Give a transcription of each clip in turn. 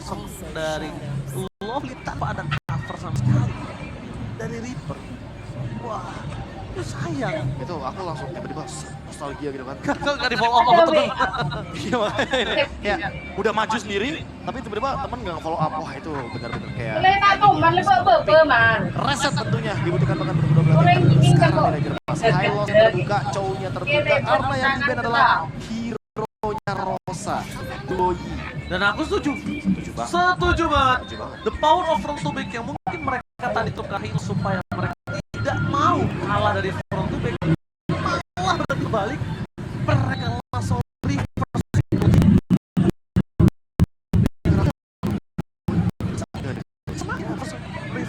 sosok dari Lovely tanpa ada cover sama sekali dari Reaper. Wah, itu sayang. Itu aku langsung tiba-tiba nostalgia gitu kan. Kalau nggak di follow up sama temen. Iya makanya ini kayak udah maju sendiri, tapi tiba-tiba temen nggak follow up. Wah itu benar-benar kayak reset tentunya. Dibutuhkan bahkan berdua belas. Sekarang Ranger Mas Hylos terbuka, Chow-nya terbuka karena yang di-ban adalah hero-nya Rosa, Duoyi. Dan aku setuju. Setuju banget. Setuju banget. Setuju banget. The power of front to back yang mungkin mereka tadi tukarin supaya mereka tidak mau kalah dari front to back. Malah berbalik, mereka langsung reverse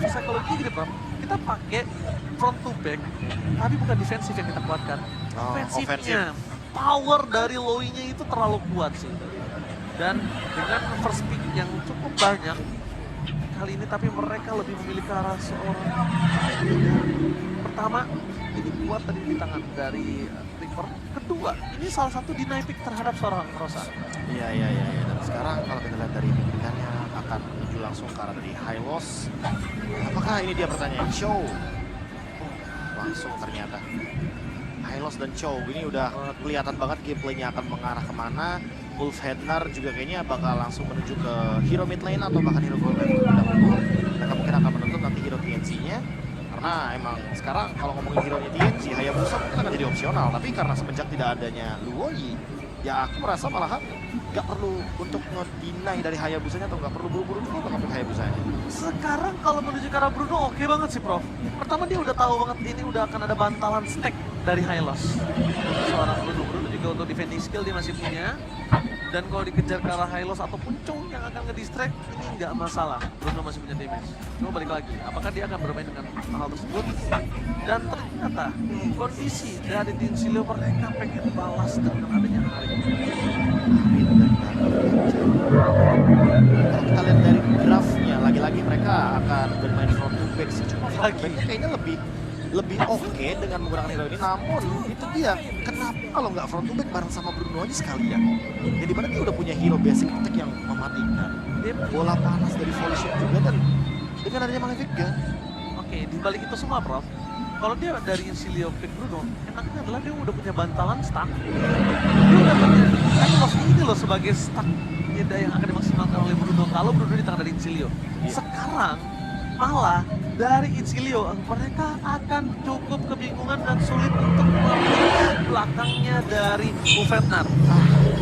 psychology gitu, Bro. Kita pakai front to back, tapi bukan defensif yang kita kuatkan. Offensifnya. Power dari Loinya itu terlalu kuat sih. Dan dengan first pick yang cukup banyak kali ini, tapi mereka lebih memilih ke arah seorang. Pertama, ini kuat tadi di tangan dari Reaper. Kedua, ini salah satu deny pick terhadap seorang Rosa. Iya. Dan sekarang kalau kita lihat dari pilihannya akan menuju langsung ke arah dari Hylos. Apakah ini dia pertanyaan? Chow. Langsung ternyata. Hylos dan Chow ini udah kelihatan banget gameplaynya akan mengarah kemana. Ulfhednar juga kayaknya bakal langsung menuju ke hero mid lane atau bahkan hero gold lane terlebih dahulu. Mereka mungkin akan menuntut nanti hero TNC-nya. Karena emang sekarang kalau ngomongin hero-nya TNC, Hayabusa mungkin akan jadi opsional. Tapi karena semenjak tidak adanya Luoyi, ya aku merasa malahan nggak perlu untuk nge-deny dari Hayabusanya atau nggak perlu buru-buru dulu untuk ngambil Hayabusanya. Sekarang kalau menuju ke arah Bruno oke banget sih, Prof. Pertama dia udah tahu banget ini udah akan ada bantalan stack dari Hylos. Seorang Bruno juga untuk defending skill dia masih punya. Dan kalau dikejar ke arah Hylos ataupun Chow yang akan nge-distract, ini nggak masalah. Bruno masih punya damage. Coba balik lagi, apakah dia akan bermain dengan hal tersebut? Dan ternyata kondisi dari tim Silio mereka pengen balas dengan adanya hari. Kalau kita lihat dari draftnya, lagi-lagi mereka akan bermain front to back sih. Cuma front to back kayaknya lebih oke dengan menggunakan hero ini. Namun itu dia, kenapa kalau nggak front to back bareng sama Bruno aja sekalian? Ya dimana dia udah punya hero basic attack yang mematikan. Dia bola panas dari volley shot juga, dan dengan adanya Malefic Gun. Oke, di balik itu semua, Prof. Kalau dia dari Insilio pick Bruno, enaknya adalah dia udah punya bantalan stack. Dia udah punya, kan maksudnya ini loh sebagai stack yang akan dimaksimalkan oleh Bruno kalau Bruno di tangan dari Insilio. Sekarang malah dari Insilio mereka akan cukup kebingungan dan sulit untuk memilih belakangnya dari Ulfhednar.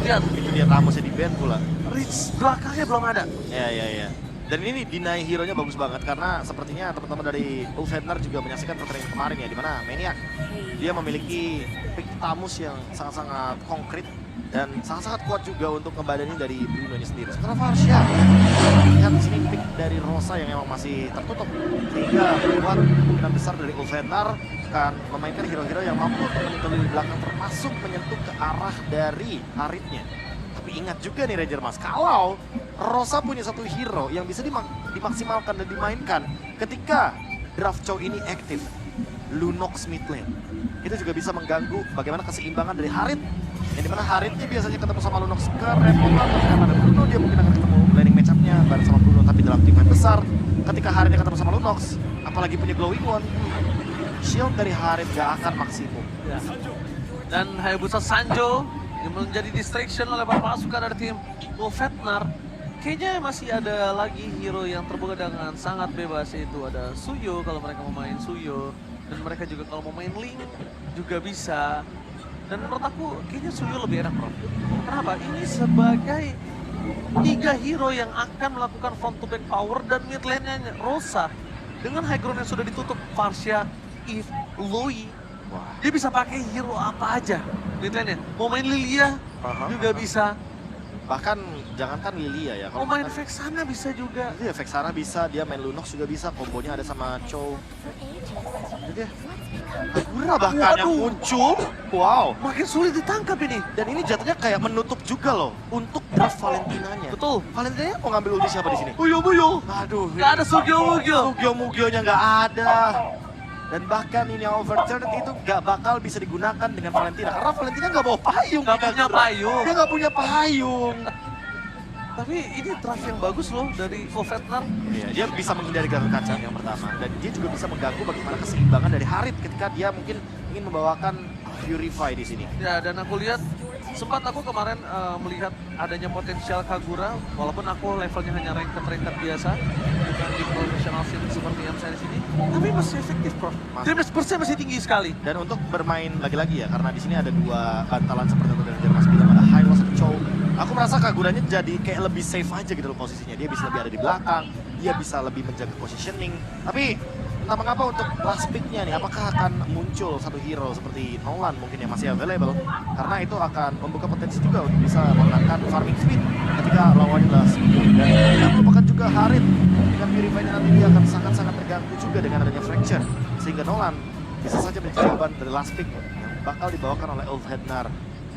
Lihat, Itu dia Ramosnya di ban pula. reach belakangnya belum ada. Ya. Dan ini deny hero-nya bagus banget karena sepertinya teman-teman dari Ulfhednar juga menyaksikan pertandingan kemarin ya, di mana Maniac dia memiliki pick Tamus yang sangat-sangat konkret dan sangat-sangat kuat juga untuk ngebadanin dari Bruno-nya sendiri. Sementara Varsha, lihat di sini pick dari Rosa yang emang masih tertutup, sehingga membuat kemungkinan besar dari Ulfhednar akan memainkan hero-hero yang mampu untuk menyentuh di belakang, termasuk menyentuh ke arah dari Haritnya. Tapi ingat juga nih Ranger Mas, kalau Rosa punya satu hero yang bisa dimaksimalkan dan dimainkan ketika draft Chow ini aktif, Lunox mid lane. Itu juga bisa mengganggu bagaimana keseimbangan dari Harit. Yang dimana Haritnya biasanya ketemu sama Lunox kerepotan, tapi karena ada Bruno dia mungkin akan ketemu laning matchup-nya bareng sama Bruno. Tapi dalam tim yang besar, ketika Haritnya ketemu sama Lunox, apalagi punya Glowing One, shield dari Harit gak akan maksimum. Ya. Dan Hayabusa Sanjo yang menjadi distraction oleh para pasukan dari tim Ulfhednar. Kayaknya masih ada lagi hero yang terbuka dengan sangat bebas, yaitu ada Suyo kalau mereka mau main Suyo. Dan mereka juga kalau mau main Link juga bisa. Dan menurut aku kayaknya Suyo lebih enak, Bro. Kenapa? Ini sebagai 3 hero yang akan melakukan front to back power dan mid lane-nya Rosa. Dengan high ground yang sudah ditutup, Varsha, Eve, Loi, dia bisa pakai hero apa aja mid lane-nya. Mau main Lilia juga bisa. Bahkan jangankan Lilia ya, Mau main Vexana bisa juga. Iya, Vexana bisa, dia main Lunox juga bisa, kombonya ada sama Chow. Jadi Agura bahkan yang muncul, wow. Makin sulit ditangkap ini. Dan ini jatuhnya kayak menutup juga loh untuk draft Valentinanya. Betul. Valentinanya mau ngambil ulti siapa di sini? Buyo. Aduh, Gak ada Sugyo-Mugyo. Sugyo-Mugyonya nggak ada. Dan bahkan ini yang overturn itu gak bakal bisa digunakan dengan Valentina. Karena Valentina gak bawa payung. Gak punya payung. Dia gak punya payung. Tapi ini drive yang bagus loh dari Fetnar. Iya, dia bisa menghindari gagal kaca yang pertama. Dan dia juga bisa mengganggu bagaimana keseimbangan dari Harit ketika dia mungkin ingin membawakan Purify di sini. Ya, dan aku lihat sempat aku kemarin melihat adanya potensial Kagura, walaupun aku levelnya hanya ranket biasa, bukan di professional scene seperti yang saya di sini, tapi masih efektif, Prof. Damage% masih tinggi sekali. Dan untuk bermain lagi-lagi ya, karena di sini ada dua bantalan seperti yang dari Mas bilang, ada High Loss atau Chow. Aku merasa Kaguranya jadi kayak lebih safe aja gitu loh posisinya. Dia bisa lebih ada di belakang, dia bisa lebih menjaga positioning. Tapi entah mengapa untuk last pick-nya nih, apakah akan muncul satu hero seperti Nolan mungkin yang masih available, karena itu akan membuka potensi juga untuk bisa menangkan farming speed ketika lawannya adalah Singo. Dan yang merupakan juga Harit dengan Purify nanti dia akan sangat-sangat terganggu juga dengan adanya Fracture, sehingga Nolan bisa saja menjadi jawaban dari last pick yang bakal dibawakan oleh Ulf Hednar,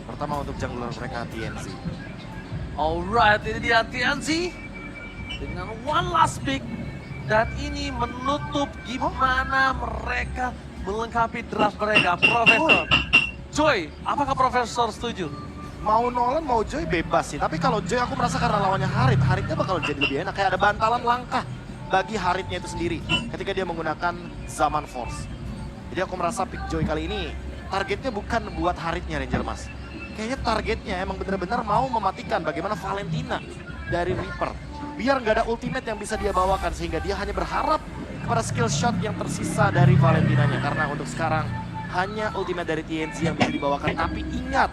pertama untuk jungler mereka TNC. Alright, ini dia TNC dengan one last pick. Dan ini menutup gimana mereka melengkapi draft mereka, Profesor. Joy, apakah Profesor setuju? Mau Nolan mau Joy bebas sih, tapi kalau Joy aku merasa karena lawannya Haritnya bakal jadi lebih enak. Kayak ada bantalan langkah bagi Haritnya itu sendiri ketika dia menggunakan Zaman Force. Jadi aku merasa pick Joy kali ini targetnya bukan buat Haritnya, Ranger Mas. Kayaknya targetnya emang benar-benar mau mematikan bagaimana Valentina dari Reaper. Biar nggak ada ultimate yang bisa dia bawakan, sehingga dia hanya berharap kepada skill shot yang tersisa dari Valentinanya. Karena untuk sekarang hanya ultimate dari TNC yang bisa dibawakan. Tapi ingat,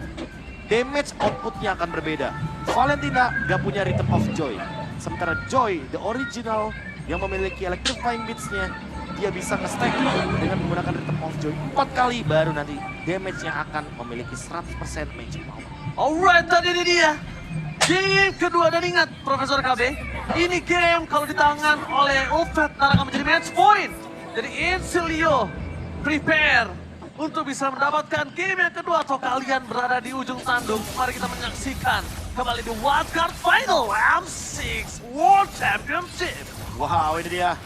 damage outputnya akan berbeda. Valentina nggak punya Rhythm of Joy. Sementara Joy, the original, yang memiliki electrifying beats-nya, dia bisa nge-stack dengan menggunakan Rhythm of Joy 4 kali, baru nanti damage-nya akan memiliki 100% magic power. Alright, tadi ini dia. Game kedua, dan ingat Profesor KB, ini game kalau di tangan oleh Ulf Hednar akan menjadi match point. Jadi Insilio, prepare untuk bisa mendapatkan game yang kedua, atau kalian berada di ujung tanduk. Mari kita menyaksikan kembali di Wildcard Final M6 World Championship. Wow, ini dia.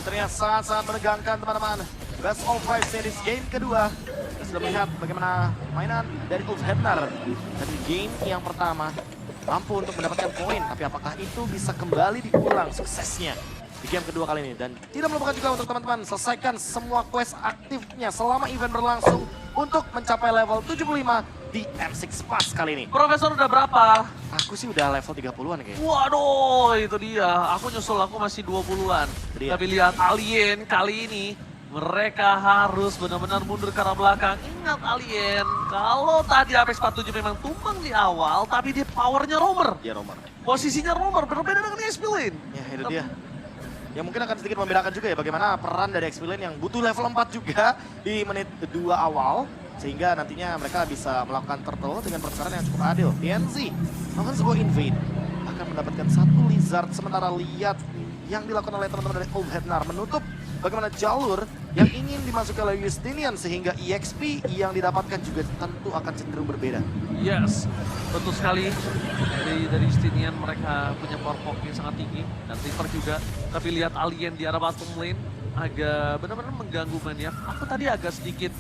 Ternyata sangat-sangat menegangkan teman-teman. Best of 5 series game kedua. Kita sudah melihat bagaimana mainan dari Ulf Hednar. Dan di game yang pertama mampu untuk mendapatkan poin, tapi apakah itu bisa kembali diulang suksesnya di game kedua kali ini? Dan tidak melupakan juga untuk teman-teman selesaikan semua quest aktifnya selama event berlangsung untuk mencapai level 75 di M6 Pass kali ini. Profesor udah berapa? Aku sih udah level 30-an kayaknya. Waduh, itu dia. Aku nyusul, aku masih 20-an. Dia. Tapi lihat Alien kali ini, mereka harus benar-benar mundur ke arah belakang. Ingat Alien, kalau tadi Apex 47 memang tumbang di awal, tapi dia powernya roamer. Dia Roman. Posisinya roamer, berbeda dengan Xpilin. Ya, itu dia. Yang mungkin akan sedikit membedakan juga ya bagaimana peran dari Xpilin yang butuh level 4 juga di menit 2 awal. Sehingga nantinya mereka bisa melakukan turtle dengan pertukaran yang cukup adil. TNC melakukan sebuah invade, akan mendapatkan satu Lizard, sementara lihat yang dilakukan oleh teman-teman dari Ulf Hednar menutup bagaimana jalur yang ingin dimasuki oleh Justinian, sehingga EXP yang didapatkan juga tentu akan cenderung berbeda. Yes, betul sekali. Dari Justinian mereka punya power pop yang sangat tinggi, dan Reaper juga. Tapi lihat Alien di arah bottom lane agak benar-benar mengganggu Maniac. Aku tadi agak sedikit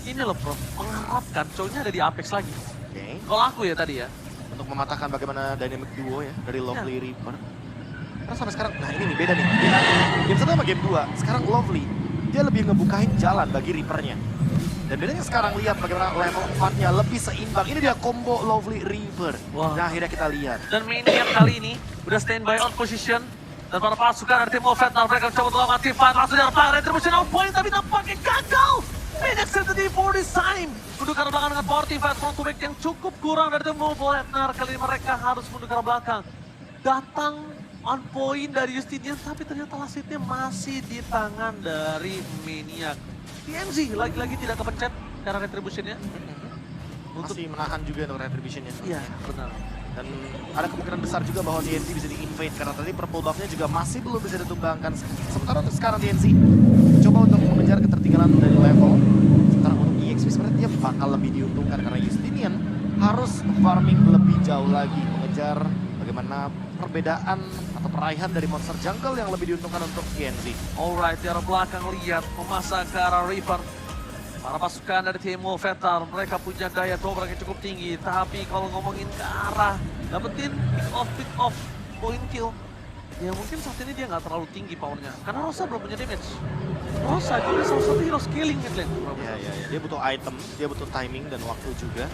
ini loh Prof, mengharapkan cowoknya ada di Apex lagi. Oke. Kalau aku ya tadi ya. Untuk mematahkan bagaimana dynamic duo ya dari Lovely Reaper. Karena sampai sekarang, nah ini nih beda nih. Beda. Game 1 sama game 2, sekarang Lovely dia lebih ngebukain jalan bagi Reapernya. Dan bedanya sekarang lihat bagaimana level 4-nya lebih seimbang. Ini dia combo Lovely Reaper. Wah. Nah akhirnya kita lihat. Dan Maniac kali ini udah standby on position. Dan para pasukan dari tim Ulf Hednar mereka mencoba untuk melakukan team fight. Langsung diarahkan retribution on point, tapi nampaknya gagal. Maniac safety for this time. Mundur ke arah belakang dengan power team fight front to back yang cukup kurang dari tim Ulf Hednar. Kali ini mereka harus mundur ke arah belakang. Datang on point dari Justinian, tapi ternyata lasitnya masih di tangan dari Maniac. TNC lagi-lagi tidak kepencet karena retributionnya. Masih menahan juga untuk retributionnya. Iya, benar. Dan ada kemungkinan besar juga bahwa TNC bisa di-invade karena tadi purple buff-nya juga masih belum bisa ditumbangkan. Sementara untuk sekarang TNC coba untuk mengejar ketertinggalan dari level. Sementara untuk EXP sebenarnya dia bakal lebih diuntungkan karena Justinian harus farming lebih jauh lagi, mengejar bagaimana perbedaan atau peraihan dari monster jungle yang lebih diuntungkan untuk TNC. Alright, di arah belakang lihat memasak ke arah Reaper. Para pasukan dari tim Ulf Hednar, mereka punya daya dobrak yang cukup tinggi. Tapi kalau ngomongin ke arah dapetin pick off point kill. Ya mungkin saat ini dia nggak terlalu tinggi powernya, karena Rosa belum punya damage. Rosa juga salah satu hero scaling mid lane. Iya. Dia butuh item, dia butuh timing dan waktu juga.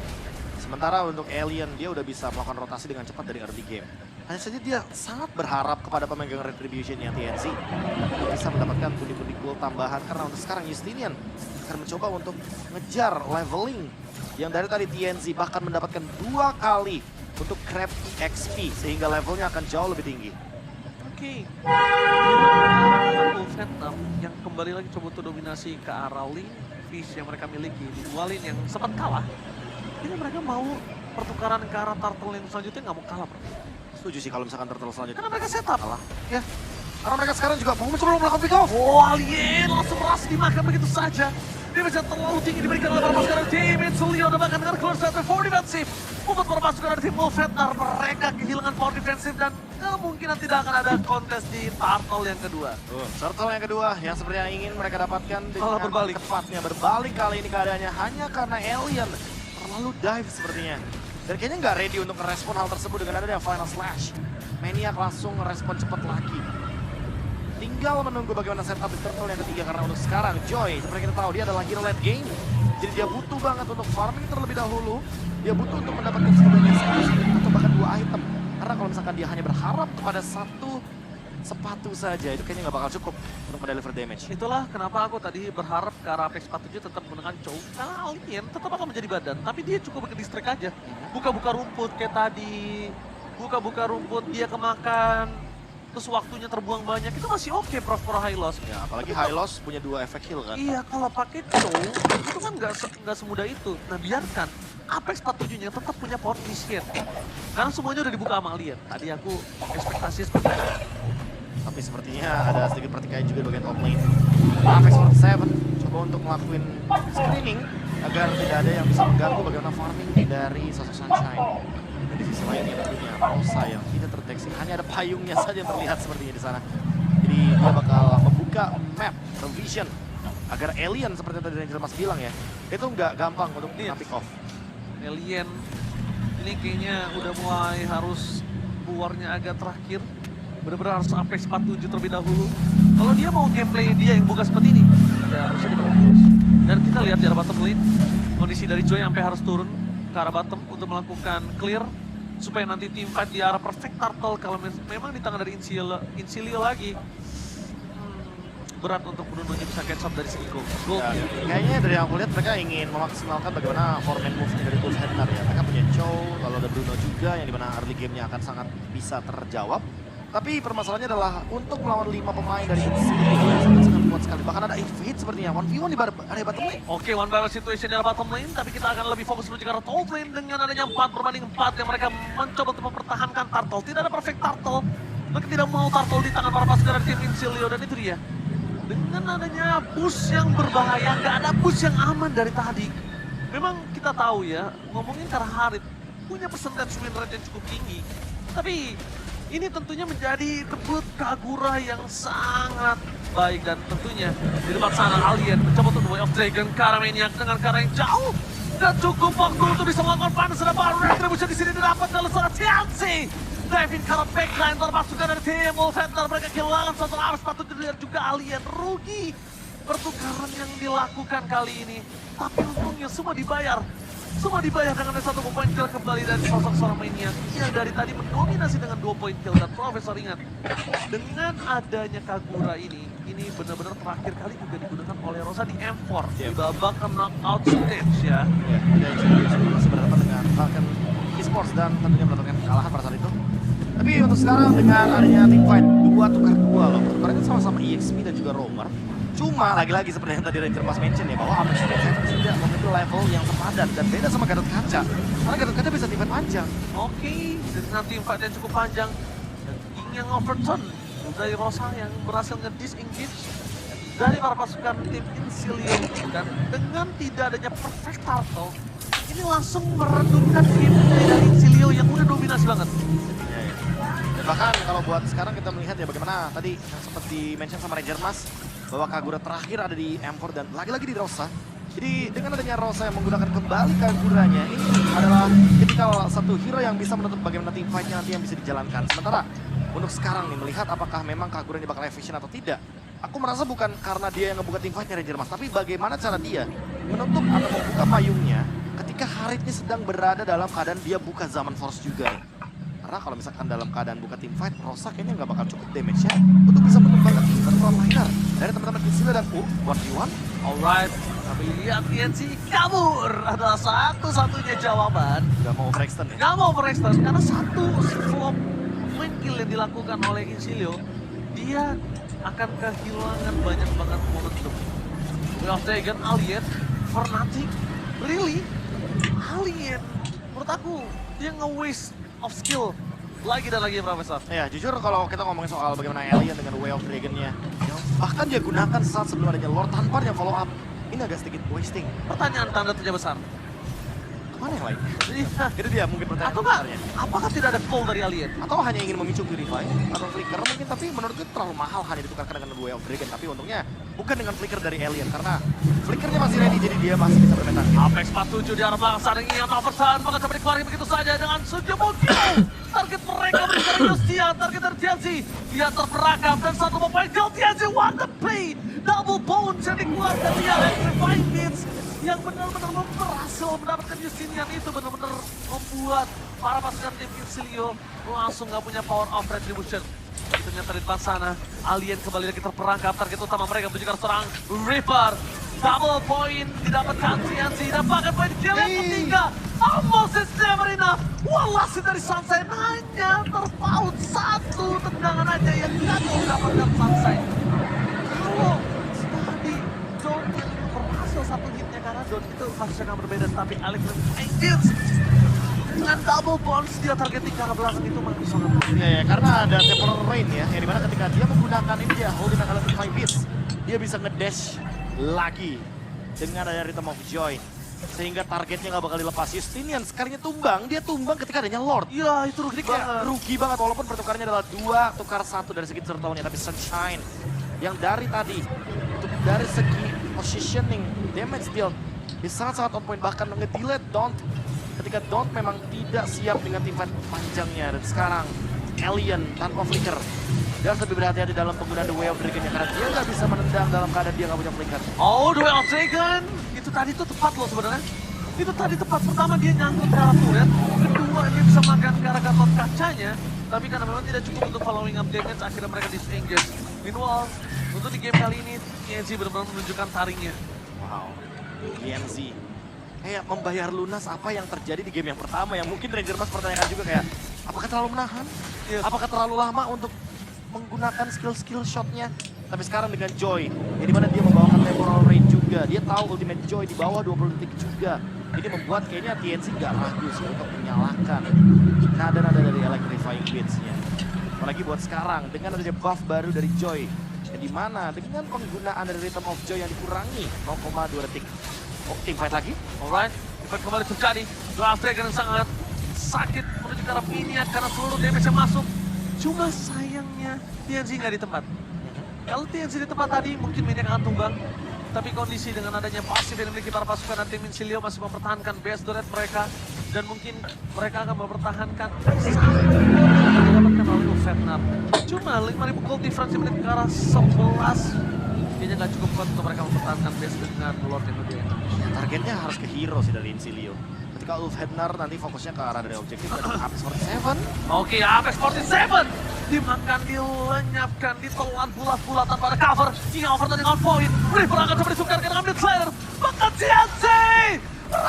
Sementara untuk Alien, dia udah bisa melakukan rotasi dengan cepat dari early game. Hanya saja dia sangat berharap kepada pemegang Retribution-nya TNC untuk bisa mendapatkan pundi-pundi gold tambahan. Karena untuk sekarang Justinian akan mencoba untuk ngejar leveling yang dari tadi TNC bahkan mendapatkan 2 kali untuk grab EXP sehingga levelnya akan jauh lebih tinggi. Oke. Vietnam yang kembali lagi coba untuk dominasi ke arah lane Fish yang mereka miliki di 2 lane yang sempat kalah. Ini mereka mau pertukaran ke arah turtle lane selanjutnya nggak mau kalah, bro. Setuju sih kalau misalkan turtle selanjutnya Karena mereka setup. kalah. Ya, karena mereka sekarang juga mau mencoba melakukan pick off. Oh, Alien langsung berhasil dimakan begitu saja. Damage yang terlalu tinggi diberikan oleh para pasukan tim Insulio dan bahkan dengan close center for defensive. Untuk para pasukan dari tim Wolfetar, mereka kehilangan power defensif dan kemungkinan tidak akan ada kontes di turtle yang kedua. Turtle yang kedua yang sepertinya ingin mereka dapatkan dengan berbalik. tepatnya berbalik kali ini keadaannya hanya karena Alien terlalu dive sepertinya. Dan kayaknya nggak ready untuk merespon hal tersebut dengan adanya Final Slash. Maniac langsung merespon cepat lagi. Tinggal menunggu bagaimana setup di turtle yang ketiga karena untuk sekarang Joy seperti kita tahu dia adalah hero late game. Jadi dia butuh banget untuk farming terlebih dahulu. Dia butuh untuk mendapatkan setidaknya 1 atau bahkan 2 item. Karena kalau misalkan dia hanya berharap kepada 1 sepatu saja itu kayaknya nggak bakal cukup untuk mendeliver damage. Itulah kenapa aku tadi berharap ke arah Apex 47 tetap menggunakan Chow. Karena Alien tetap akan menjadi badan, tapi dia cukup ke distract aja. Buka-buka rumput kayak tadi, buka-buka rumput dia kemakan, terus waktunya terbuang banyak, itu masih oke Prof for high loss. Ya, apalagi high loss punya 2 efek heal kan. Iya, kalau pakai Chow, itu kan nggak semudah itu. Nah biarkan Apex 47-nya tetap punya power initiate. Karena semuanya udah dibuka sama Alien. Tadi aku ekspektasi seperti itu. Tapi sepertinya ada sedikit pertikaian juga di bagian top lane. Apex 47 coba untuk ngelakuin screening agar tidak ada yang bisa mengganggu bagaimana farming dari sosok Sunshine. Dan di sisi lainnya tentunya Rosa yang tidak terdeteksi, hanya ada payungnya saja yang terlihat sepertinya di sana. Jadi dia bakal membuka map revision agar Alien seperti yang tadi Ranger Mas bilang ya, itu nggak gampang untuk pick off. Alien ini kayaknya udah mulai harus keluarnya agak terakhir. Benar-benar harus Apex 47 terlebih dahulu. Kalau dia mau gameplay dia yang buka seperti ini, ya harusnya dibagus. Dan kita lihat di arah bottom lane, kondisi dari Joy sampai harus turun ke arah bottom untuk melakukan clear supaya nanti team fight di arah perfect turtle. Kalau memang di tangan dari Insilio lagi, berat untuk Bruno-nya bisa catch up dari segi gold. Ya, kayaknya dari yang aku lihat mereka ingin memaksimalkan bagaimana foreman move dari Wolfetar ya. Mereka punya Chow, lalu ada Bruno juga yang dimana early game-nya akan sangat bisa terjawab. Tapi permasalahannya adalah untuk melawan 5 pemain dari Insilio yang sangat kuat sekali. Bahkan ada hit sepertinya, 1v1 di area bottom lane. Oke, one battle situation di arah bottom lane, tapi kita akan lebih fokus menuju ke arah top lane dengan adanya 4-4 yang mereka mencoba untuk mempertahankan turtle. Tidak ada perfect turtle, mereka tidak mau turtle di tangan para pasukan dari tim Insilio, dan itu dia. Dengan adanya push yang berbahaya, nggak ada push yang aman dari tadi. Memang kita tahu ya, ngomongin Karharit punya percentage win rate yang cukup tinggi. Tapi ini tentunya menjadi debut Kagura yang sangat baik dan tentunya di depan sana Alien mencoba untuk Way of Dragon ke arah Maniac dengan cara yang jauh dan cukup waktu untuk bisa melakukan panas. Ada para Retribution di sini didapat oleh seorang TNC. Diving ke arah backline terpasukan dari tim Wolfetar, mereka kehilangan satu arah sepatu dan juga Alien rugi pertukaran yang dilakukan kali ini. Tapi untungnya semua dibayar. Semua dibayar dengan satu poin kill kembali dari sosok seorang Maniac yang dari tadi mendominasi dengan 2 poin kill. Dan Profesor ingat, dengan adanya Kagura ini benar-benar terakhir kali juga digunakan oleh Rosa di M4 di babak knockout stage ya. Ya, dan masih berhadapan dengan Falcon Esports dan tentunya mendapatkan kekalahan pada saat itu. Tapi untuk sekarang dengan adanya team fight 2 tukar 2 loh, mereka sama-sama EXP dan juga Roamer. Cuma lagi-lagi seperti yang tadi Ranger Mas mention ya, bahwa Apex 47 tidak memiliki level yang sepadan dan beda sama Gatot Kaca. Karena Gatot Kaca bisa team fight panjang. Oke, dengan team fight yang cukup panjang dan King yang overturn dari Rosa yang berhasil nge-disengage dari para pasukan tim Insilio, dan dengan tidak adanya perfect turtle ini langsung meredupkan gameplay dari Insilio yang udah dominasi banget. Dan bahkan kalau buat sekarang kita melihat ya bagaimana tadi yang sempat di-mention sama Ranger Mas bahwa Kagura terakhir ada di M4 dan lagi-lagi di Rosa. Jadi dengan adanya Rosa yang menggunakan kembali Kaguranya, ini adalah tipikal satu hero yang bisa menutup bagaimana team fight-nya nanti yang bisa dijalankan. Sementara untuk sekarang nih, melihat apakah memang Kagura ini bakal efisien atau tidak, aku merasa bukan karena dia yang ngebuka team fight-nya Ranger Mas, tapi bagaimana cara dia menutup atau membuka payungnya ketika Harit ini sedang berada dalam keadaan dia buka Zaman Force juga. Karena kalau misalkan dalam keadaan buka team fight, Rosa kayaknya nggak bakal cukup damage-nya untuk bisa menumbangkan event frontliner dari teman-teman Kisila dan what do you want? Alright, tapi lihat TNC kabur adalah satu-satunya jawaban. Gak mau overextend ya? Nggak mau overextend karena satu flop main kill yang dilakukan oleh Insilio, dia akan kehilangan banyak banget momentum. We have taken Alien for nothing. Really? Alien, menurut aku dia nge-waste of skill lagi dan lagi, Profesor. Ya, jujur kalau kita ngomongin soal bagaimana Alien dengan Way of Dragon-nya, bahkan dia gunakan saat sebelum adanya Lord tanpa yang follow up, ini agak sedikit wasting. Pertanyaan tanda tanya besar. Kemana yang lain? Iya. Itu dia mungkin pertanyaan Atau nggak? besarnya. Apakah tidak ada call dari Alien? Atau hanya ingin memicu Purify atau Flicker mungkin, tapi menurutku terlalu mahal hanya ditukarkan dengan Way of Dragon. Tapi untungnya bukan dengan Flicker dari Alien, karena Flickernya masih ready, jadi dia masih bisa bermain target. Apex 47 di arah belakang saat ini yang overturn, maka coba dikeluarin begitu saja dengan sejumlah kill. Target mereka berdiri Justia, target dari TNC. Dia terperangkap dan satu mempunyai kill TNC, what the play. Double bounce yang dikeluarkan di Electrifying Beats yang benar-benar berhasil mendapatkan Justinian itu, benar-benar membuat para pasukan tim Insilio langsung nggak punya power of retribution. Itu ternyata di depan sana, Alien kembali lagi terperangkap, target utama mereka menuju ke arah seorang Reaper. Double point didapatkan TNC dan bahkan poin kill yang ketiga. Almost it's never enough. Walasi dari Sunshine hanya terpaut satu tendangan aja yang gagal mendapatkan Sunshine. Kalau tadi John yang berhasil satu hitnya karena John itu harusnya nggak berbeda, tapi Alex Angels dengan double bounce dia targeting ke arah belakang itu masih sangat Ya, karena ada temporal rain ya, yang dimana ketika dia menggunakan ini dia holding electrify beats, dia bisa ngedash lagi dengan ada Rhythm of Joy, sehingga targetnya nggak bakal dilepas. Justinian sekalinya tumbang, dia tumbang ketika adanya Lord. Iya, itu rugi banget. Rugi banget, walaupun pertukarannya adalah 2 tukar 1 dari segi turtle-nya, tapi Sunshine yang dari tadi, untuk dari segi positioning, damage deal, dia sangat-sangat on point, bahkan nge-delete Don't ketika Don't memang tidak siap dengan team fight panjangnya. Dan sekarang Alien tanpa flicker, dia harus lebih berhati-hati dalam penggunaan The Way of Dragon-nya karena dia nggak bisa menendang dalam keadaan dia nggak punya flicker. Oh, The Way of Dragon! Itu tadi tuh tepat loh sebenarnya. Itu tadi tepat, pertama dia nyangkut ke arah turret, kedua dia bisa makan ke arah gatot kacanya, tapi karena memang tidak cukup untuk following up damage, akhirnya mereka disengage. Meanwhile, untuk di game kali ini, TNC benar-benar menunjukkan taringnya. Wow, TNC kayak membayar lunas apa yang terjadi di game yang pertama, yang mungkin Ranger Mas pertanyakan juga kayak, apakah terlalu menahan? Yes. Apakah terlalu lama untuk menggunakan skill-skill shotnya? Tapi sekarang dengan Joy, yang dimana dia membawakan temporal rain juga, dia tahu ultimate Joy di bawah 20 detik juga. Ini membuat kayaknya TNC nggak ragu sih untuk menyalahkan nada-nada dari Electrifying Beats-nya. Apalagi buat sekarang, dengan adanya buff baru dari Joy, yang dimana dengan penggunaan dari Rhythm of Joy yang dikurangi 0,2 detik. Oh, team fight lagi? Alright, event kembali terjadi. Dua Dragon yang sangat sakit menuju ke arah Minion karena seluruh damage yang masuk. Cuma sayangnya TNC nggak di tempat. Kalau TNC di tempat tadi mungkin Minion akan tumbang. Tapi kondisi dengan adanya pasif yang dimiliki para pasukan dan tim Insilio masih mempertahankan base turret mereka. Dan mungkin mereka akan mempertahankan satu yang didapatkan oleh Vietnam. Cuma 5.000 gold difference menit ke arah 11. Kayaknya nggak cukup kuat untuk mereka mempertahankan base dengan Lord yang lebih enak. Targetnya harus ke hero sih dari Insilio. Ketika Ulf Hednar nanti fokusnya ke arah dari objektif dan Apex 47. Oke, Apex 47 dimakan, dilenyapkan, ditelan bulat-bulat tanpa ada cover. Hingga overturn dengan point. Reaper akan coba disukar ke dalam mid-slayer. Maka TNC!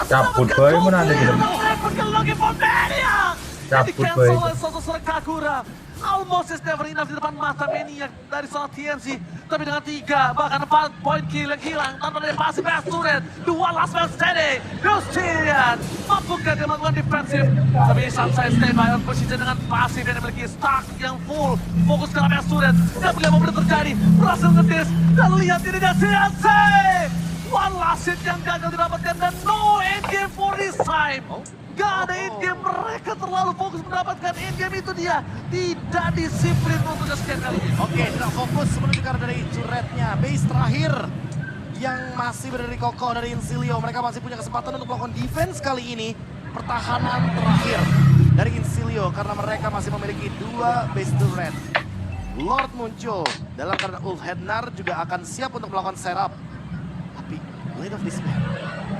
Cabut boy, mana ada di dalam? Lagi for Maniac! Cabut boy. Di-cancel oleh sosok Kagura. Almost is never enough di depan mata Maniac dari seorang TNC. Tapi dengan 3, bahkan 4 point kill yang hilang tanpa dari pasif best turret. Dua last man steady. Justinian mampukah dia melakukan defensif. Tapi Sunshine stay by on position dengan pasif yang dimiliki stack yang full. Fokus ke arah best turret. Dan beliau mau terjadi. Berhasil ngedis. Dan lihat ini dia TNC. One last hit yang gagal didapatkan dan no end game for this time. Gak ada end game, mereka terlalu fokus mendapatkan end game, itu dia. Tidak disiplin untuk sekian kali ini. Oke, tidak fokus menuju ke arah dari turretnya. Base terakhir yang masih berdiri kokoh dari Insilio. Mereka masih punya kesempatan untuk melakukan defense kali ini. Pertahanan terakhir dari Insilio karena mereka masih memiliki 2 base turret. Lord muncul dalam keadaan Ulf Hednar juga akan siap untuk melakukan setup. Tapi Blade of Despair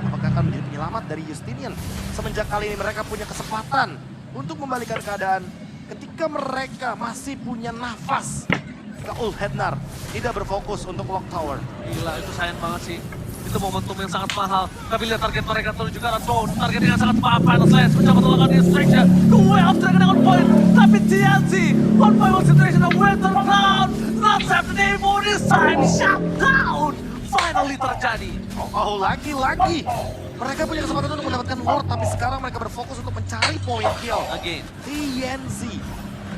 apakah akan menjadi penyelamat dari Justinian? Semenjak kali ini mereka punya kesempatan untuk membalikan keadaan ketika mereka masih punya nafas. Ketika Ulf Hednar tidak berfokus untuk Clock Tower. Gila, itu sayang banget sih. Itu momentum yang sangat mahal. Tapi lihat target mereka terus juga Dawn. Target dengan sangat tepat. Final Slash mencoba melakukan distraction. The way of Dragon dengan point. Tapi TNC, 1-5 situation of Winter Cloud. Not happening for this time. Shutdown. Finally terjadi. Oh, lagi-lagi. Mereka punya kesempatan untuk mendapatkan Lord, tapi sekarang mereka berfokus untuk mencari point kill. Again. TNC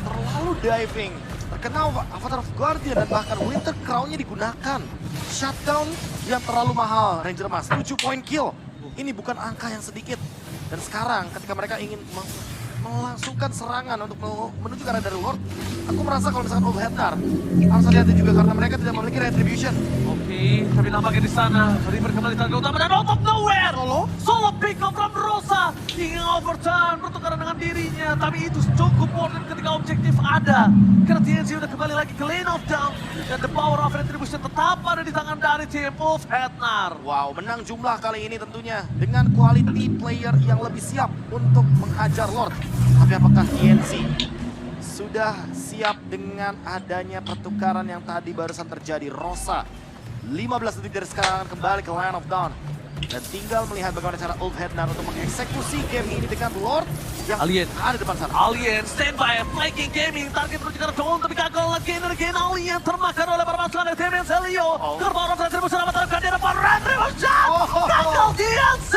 terlalu diving. Terkena Avatar of Guardian dan bahkan Winter Crown-nya digunakan. Shutdown yang terlalu mahal, Ranger Mas. 7 point kill. Ini bukan angka yang sedikit. Dan sekarang ketika mereka ingin melangsungkan serangan untuk menuju ke arah dari Lord, aku merasa kalau misalkan Ulf Hednar harus hati-hati juga karena mereka tidak memiliki retribution. Oke, tapi nampaknya di sana River kembali target utama dan out of nowhere. Solo pick up from Rosa ingin overturn pertukaran dengan dirinya, tapi itu cukup important ketika objektif ada. Karena TNC udah kembali lagi ke lane of down dan the power of retribution tetap ada di tangan dari tim Ulf Hednar. Wow, menang jumlah kali ini tentunya dengan quality player yang lebih siap untuk menghajar Lord. Tapi apakah TNC sudah siap dengan adanya pertukaran yang tadi barusan terjadi? Rosa 15 detik dari sekarang kembali ke Land of Dawn. Dan tinggal melihat bagaimana cara Ulf Hednar untuk mengeksekusi game ini dengan Lord yang Alien. ada depan sana. Alien standby, flanking gaming, target menuju ke Dawn, tapi gagal again and again. Alien termakan oleh para pasukan dari tim Insilio. Kerbau retribusi dapat terhadap di depan retribution. Gagal TNC.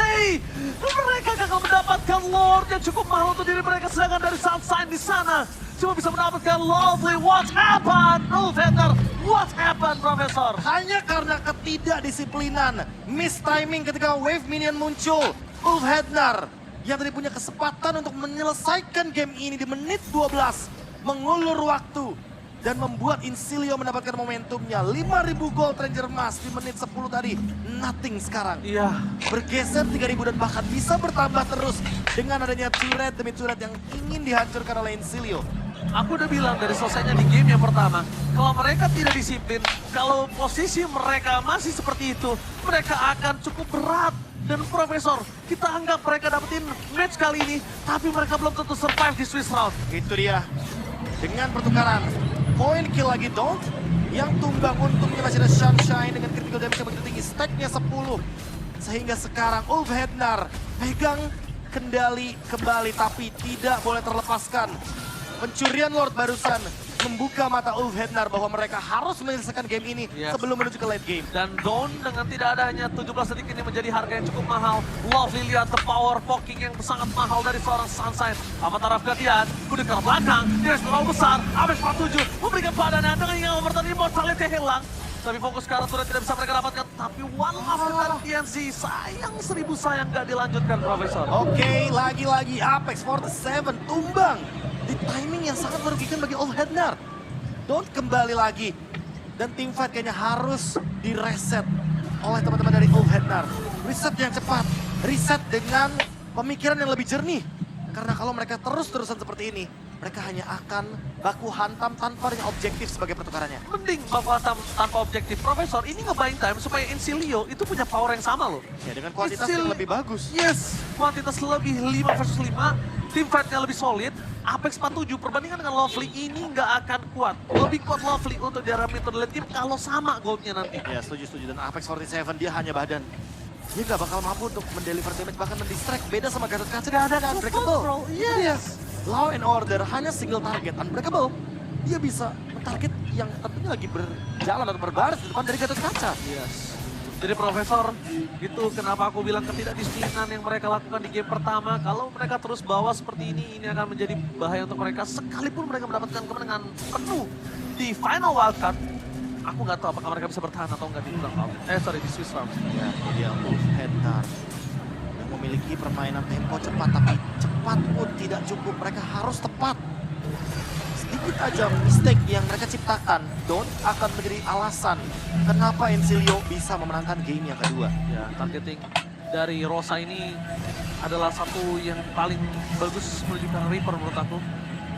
Mereka gagal mendapatkan Lord yang cukup mahal untuk diri mereka, sedangkan dari Sunshine di sana cuma bisa mendapatkan Lovely. What happened? Ulf Hednar, what happened, Profesor? Hanya karena ketidakdisiplinan, miss timing ketika wave minion muncul. Ulf Hednar yang tadi punya kesempatan untuk menyelesaikan game ini di menit 12. Mengulur waktu dan membuat Insilio mendapatkan momentumnya. 5.000 gold Ranger Emas di menit 10 tadi. Nothing sekarang. Iya. Bergeser 3.000 dan bahkan bisa bertambah terus dengan adanya turret demi turret yang ingin dihancurkan oleh Insilio. Aku udah bilang dari selesainya di game yang pertama, kalau mereka tidak disiplin, kalau posisi mereka masih seperti itu, mereka akan cukup berat. Dan Profesor, kita anggap mereka dapetin match kali ini, tapi mereka belum tentu survive di Swiss round. Itu dia. Dengan pertukaran, point kill lagi Don't. Yang tumbang untungnya masih ada Sunshine dengan critical damage yang begitu tinggi. Stacknya 10. Sehingga sekarang Ulf Hednar pegang kendali kembali, tapi tidak boleh terlepaskan. Pencurian Lord barusan membuka mata Ulf Hednar bahwa mereka harus menyelesaikan game ini sebelum menuju ke late game. Dan Dawn dengan tidak adanya 17 detik ini menjadi harga yang cukup mahal. Lovely lihat the power poking yang sangat mahal dari seorang Sunshine. Avatar of Guardian, kuda ke belakang, dia terlalu besar, habis 47, memberikan badannya dengan yang overturn immortality hilang. Tapi fokus ke arah turret tidak bisa mereka dapatkan. Tapi one last dari TNC, sayang 1000 sayang gak dilanjutkan, Profesor. Oke, lagi-lagi Apex 47 tumbang di timing yang sangat merugikan bagi Ulf Hednar. Don't kembali lagi. Dan tim fight kayaknya harus direset oleh teman-teman dari Ulf Hednar. Reset yang cepat, reset dengan pemikiran yang lebih jernih. Karena kalau mereka terus-terusan seperti ini, mereka hanya akan baku hantam tanpa yang objektif sebagai pertukarannya. Mending baku hantam tanpa objektif. Profesor, ini nge-buying time supaya Insilio itu punya power yang sama loh. Ya, dengan kuantitas yang lebih bagus. Yes, kuantitas lebih 5 versus 5. Tim fight-nya lebih solid. Apex 47 perbandingan dengan Lovely ini nggak akan kuat. Lebih kuat Lovely untuk di area mid to late game kalau sama goldnya nanti. Ya, setuju. Dan Apex 47 dia hanya badan. Dia nggak bakal mampu untuk mendeliver damage, bahkan mendistract. Beda sama Gatot Kaca, dia ada Unbreakable. Yes. Law and Order hanya single target, Unbreakable. Dia bisa mentarget yang tentunya lagi berjalan atau berbaris di depan dari Gatot Kaca. Yes. Jadi Profesor, itu kenapa aku bilang ketidakdisiplinan yang mereka lakukan di game pertama. Kalau mereka terus bawa seperti ini akan menjadi bahaya untuk mereka. Sekalipun mereka mendapatkan kemenangan penuh di final wildcard, aku nggak tahu apakah mereka bisa bertahan atau nggak di knockout. Di Swiss round. Ya, dia Ulf Hednar yang memiliki permainan tempo cepat, tapi cepat pun tidak cukup. Mereka harus tepat. Sedikit sedikit aja mistake yang mereka ciptakan, don't akan menjadi alasan kenapa Encilio bisa memenangkan game yang kedua. Ya, targeting dari Rosa ini adalah satu yang paling bagus menunjukkan Reaper menurut aku.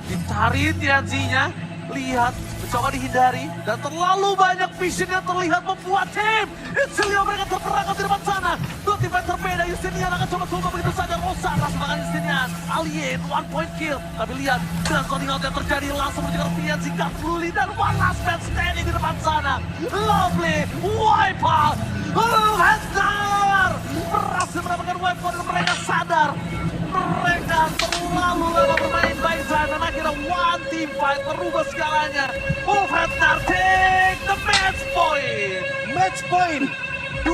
Dicari TNZ-nya, lihat, mencoba dihindari, dan terlalu banyak vision yang terlihat membuat tim Encilio mereka terperangkap di depan sana. Dua tim fight berbeda, Justinian akan coba begitu saja. Rosa akan semangat Justinian, Alien, 1 point kill. Tapi lihat, dengan zoning out yang terjadi langsung menunjukkan TNZ gak peduli, dan one last man standing di depan sana. Lovely, wipeout, Hesnar berhasil mendapatkan wipeout dan mereka sadar. Mereka terlalu lama bermain baik dan akhirnya one team fight merubah segalanya. Hesnar take the match point. Match point 2-0,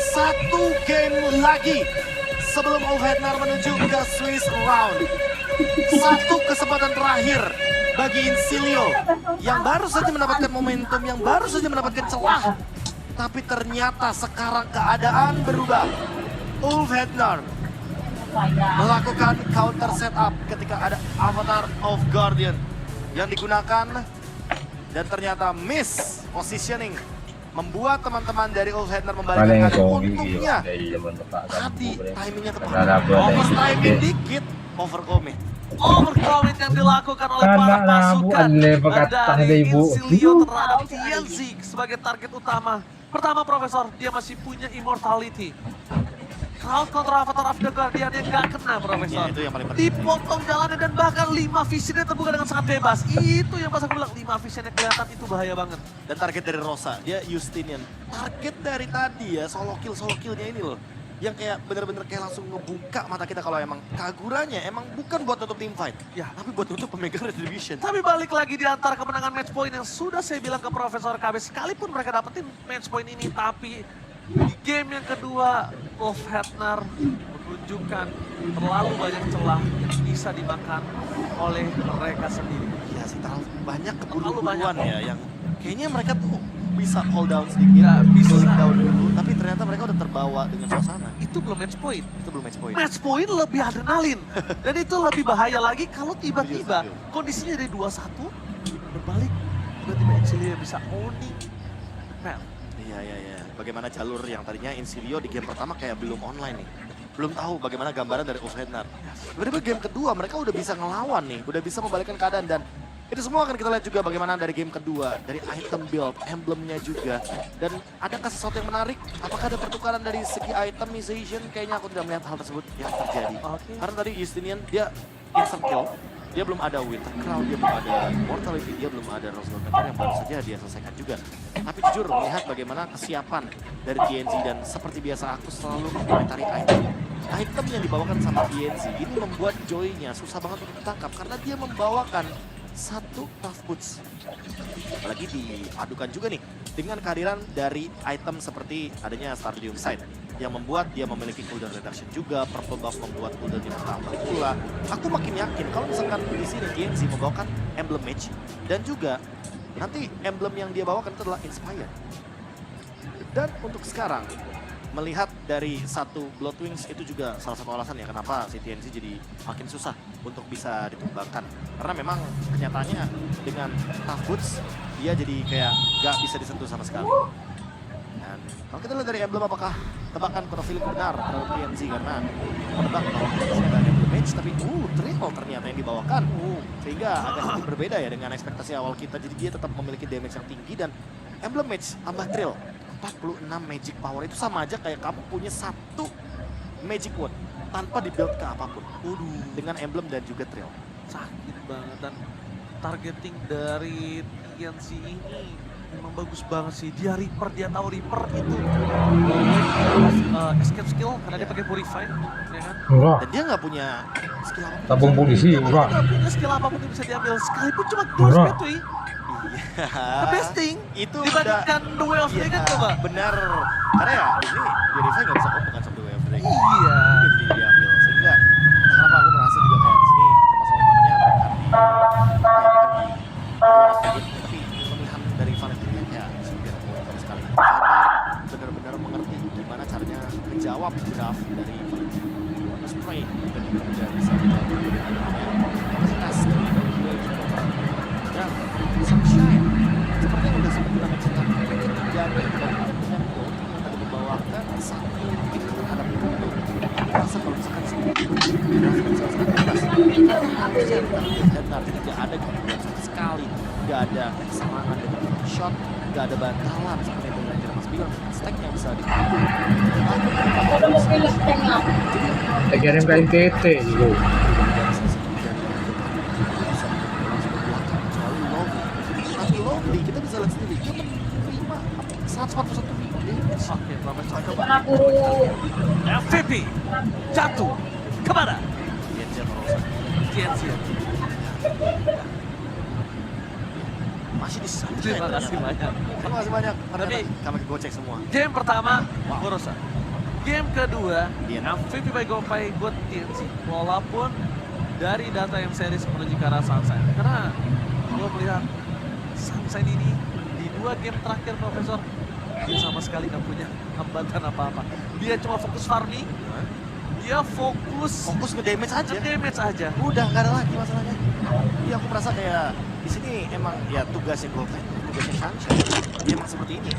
satu game lagi sebelum Hesnar menuju ke Swiss round. Satu kesempatan terakhir bagi Encilio yang baru saja mendapatkan momentum, yang baru saja mendapatkan celah. Tapi ternyata sekarang keadaan berubah. Hesnar melakukan counter setup ketika ada Avatar of Guardian yang digunakan dan ternyata miss positioning membuat teman-teman dari Hesnar membalikkan Paling keadaan. kong Untungnya dari zaman bapak tadi kamu. timingnya tepat, Karena aku ada over yang timing sedikit. dikit, overcommit. Overcommit yang dilakukan oleh para Karena nabu pasukan adalah perkataan dari dari ibu. Encilio terhadap TNZ sebagai target utama. Pertama, Profesor, dia masih punya immortality. Crowd counter Avatar of the Guardian yang gak kena, Profesor. Ya, itu yang paling penting. Dipotong jalannya dan bahkan 5 visionnya terbuka dengan sangat bebas. Itu yang pas aku bilang, 5 vision yang kelihatan itu bahaya banget. Dan target dari Rosa, dia Justinian. Target dari tadi ya, solo killnya ini loh. Yang kayak bener-bener kayak langsung ngebuka mata kita kalau emang Kaguranya emang bukan buat nutup team fight. Ya. Tapi buat nutup pemegang retribution. Tapi balik lagi di antara kemenangan match point yang sudah saya bilang ke Profesor KB, sekalipun mereka dapetin match point ini, tapi di game yang kedua, Hesnar menunjukkan terlalu banyak celah yang bisa dimakan oleh mereka sendiri. Iya sih, terlalu banyak Terlalu keburu-buruan banyak. ya yang kayaknya mereka tuh bisa hold down sedikit, Ya, bisa. cooling down dulu, tapi ternyata mereka udah terbawa dengan suasana. Itu belum match point. Itu belum match point. Match point lebih adrenalin. Dan itu lebih bahaya lagi kalau tiba-tiba Setuju. kondisinya dari 2-1 berbalik. Tiba-tiba Encilio bisa owning map. Iya. Bagaimana jalur yang tadinya Encilio di game pertama kayak belum online nih. Belum tahu bagaimana gambaran dari Hesnar. Tiba-tiba game kedua mereka udah bisa ngelawan nih, udah bisa membalikkan keadaan dan itu semua akan kita lihat juga bagaimana dari game kedua, dari item build, emblemnya juga. Dan adakah sesuatu yang menarik? Apakah ada pertukaran dari segi itemization? Kayaknya aku tidak melihat hal tersebut yang terjadi. Oke. Karena tadi Justinian dia instant kill, dia belum ada Winter Crown, dia belum ada Mortality, dia belum ada Rose Gold Meteor yang baru saja dia selesaikan juga. Tapi jujur melihat bagaimana kesiapan dari TNZ dan seperti biasa aku selalu mengomentari item. Item yang dibawakan sama TNZ ini membuat Joy-nya susah banget untuk ditangkap karena dia membawakan satu tough boots. Apalagi diadukan juga nih dengan kehadiran dari item seperti adanya Stadium Sight yang membuat dia memiliki cooldown reduction juga, purple buff membuat cooldown dia bertambah pula. Aku makin yakin kalau misalkan di sini TNZ membawakan emblem mage dan juga nanti emblem yang dia bawakan itu adalah Inspire. Dan untuk sekarang melihat dari satu Blood Wings itu juga salah satu alasan ya kenapa si TNZ jadi makin susah untuk bisa dikembangkan. Karena memang kenyataannya dengan tough boots dia jadi kayak gak bisa disentuh sama sekali. Dan kalau kita lihat dari emblem apakah tebakan Chronophilic benar terhadap TNZ karena menebak bahwa masih ada emblem mage tapi triple ternyata yang dibawakan. Sehingga agak sedikit berbeda ya dengan ekspektasi awal kita. Jadi dia tetap memiliki damage yang tinggi dan emblem mage tambah trill. 46 magic power itu sama aja kayak kamu punya satu magic wand tanpa di-build ke apapun. Dengan emblem dan juga trail. Sakit banget dan targeting dari TNZ ini memang bagus banget sih. Dia Reaper, dia tahu Reaper itu escape skill karena dia pakai Purify, ya kan? Murah. Dan dia nggak punya skill apapun. Tabung polisi Dia murah. nggak punya skill apapun yang bisa diambil sekalipun cuma Murah. Ghost Petui. The Iya. best thing Itu dibandingkan The Way of Dragon coba. benar. Karena ya ini Verify nggak bisa kompak kan sama The Way of Dragon. Iya. Itu jadi diambil. Sehingga kenapa aku merasa juga kayak di sini permasalahan utamanya tapi pemilihan dari Valentina ya sebenarnya sama sekali. Karena benar-benar mengerti gimana caranya menjawab draft dari Valentina. Spray dan juga bisa menjawab kapasitas dari dua juga tadi membawakan satu tim terhadap Indo. Rasa kalau misalkan benar tidak ada gangguan sama sekali, nggak ada serangan dengan shot, nggak ada bantalan seperti yang dilakukan Mas Bilang, stack yang bisa Kirim ke NTT gitu. Tapi Lovely kita bisa lihat sendiri dia menerima 141 damage. Oke, Profesor coba. Aku MVP jatuh kemana? Genja Rosa Tianxian. masih di sana. Terima kasih banyak. Terima kasih banyak. Tapi- Kami gocek semua. Game pertama, Gorosa. Game kedua, Iya. MVP by Gopai buat TNC. Walaupun dari data yang series menuju ke arah Sunshine. Karena gue melihat Sunshine ini di 2 game terakhir, Profesor, dia sama sekali nggak punya hambatan apa-apa. Dia cuma fokus farming, dia fokus Fokus ke damage aja. damage aja. Udah nggak ada lagi masalahnya. Iya aku merasa kayak di sini emang ya tugasnya Goldfight, tugasnya Sunshine. Dia emang seperti ini.